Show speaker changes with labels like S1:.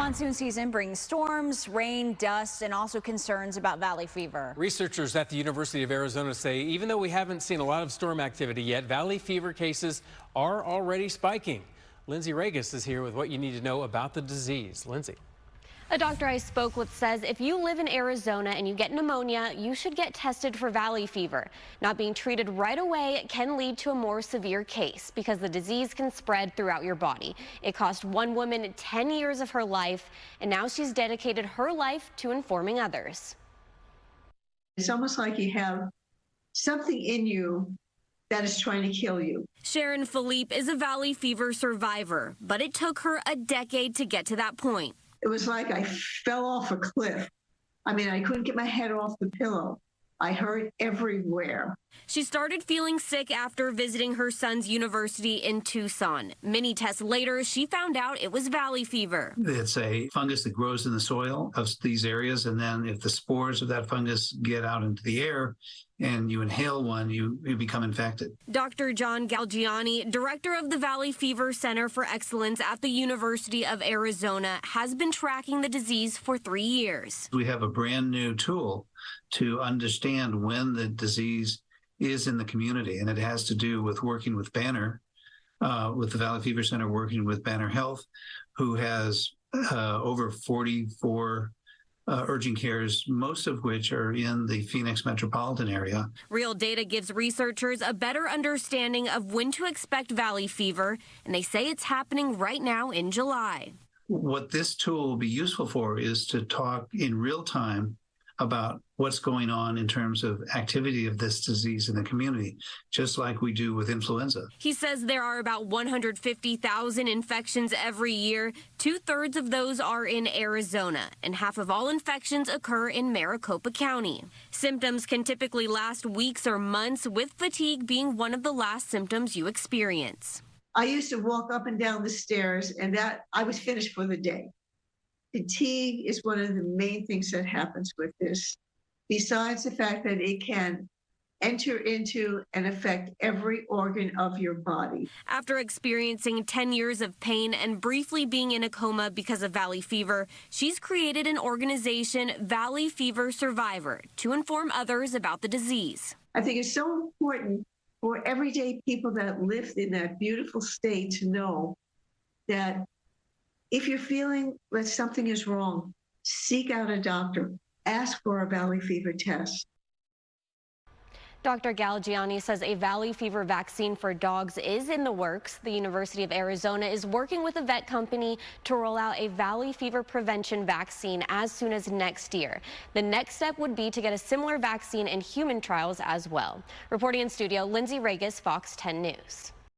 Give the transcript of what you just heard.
S1: Monsoon season brings storms, rain, dust, and also concerns about valley fever.
S2: Researchers at the University of Arizona say even though we haven't seen a lot of storm activity yet, valley fever cases are already spiking. Lindsey Ragas is here with what you need to know about the disease. Lindsey.
S3: A doctor I spoke with says if you live in Arizona and you get pneumonia, you should get tested for valley fever. Not being treated right away can lead to a more severe case because the disease can spread throughout your body. It cost one woman 10 years of her life, and now she's dedicated her life to informing others.
S4: It's almost like you have something in you that is trying to kill you.
S3: Sharon Philippe is a valley fever survivor, but it took her a decade to get to that point.
S4: It was like I fell off a cliff. I mean, I couldn't get my head off the pillow. I hurt everywhere.
S3: She started feeling sick after visiting her son's university in Tucson. Many tests later, she found out it was valley fever.
S5: It's a fungus that grows in the soil of these areas, and then if the spores of that fungus get out into the air and you inhale one, you become infected.
S3: Dr. John Galgiani, director of the Valley Fever Center for Excellence at the University of Arizona, has been tracking the disease for 3 years.
S5: We have a brand new tool to understand when the disease is in the community, and it has to do with working with Banner, with the Valley Fever Center working with Banner Health, who has over 44 urgent cares, most of which are in the Phoenix metropolitan area.
S3: Real data gives researchers a better understanding of when to expect valley fever, and they say it's happening right now in July.
S5: What this tool will be useful for is to talk in real time about what's going on in terms of activity of this disease in the community, just like we do with influenza.
S3: He says there are about 150,000 infections every year. 2/3 of those are in Arizona, and half of all infections occur in Maricopa County. Symptoms can typically last weeks or months, with fatigue being one of the last symptoms you experience.
S4: I used to walk up and down the stairs, and that I was finished for the day. Fatigue is one of the main things that happens with this, besides the fact that it can enter into and affect every organ of your body.
S3: After experiencing 10 years of pain and briefly being in a coma because of valley fever, she's created an organization, Valley Fever Survivor, to inform others about the disease.
S4: I think it's so important for everyday people that live in that beautiful state to know that if you're feeling that something is wrong, seek out a doctor. Ask for a valley fever test.
S3: Dr. Galgiani says a valley fever vaccine for dogs is in the works. The University of Arizona is working with a vet company to roll out a valley fever prevention vaccine as soon as next year. The next step would be to get a similar vaccine in human trials as well. Reporting in studio, Lindsey Ragas, Fox 10 News.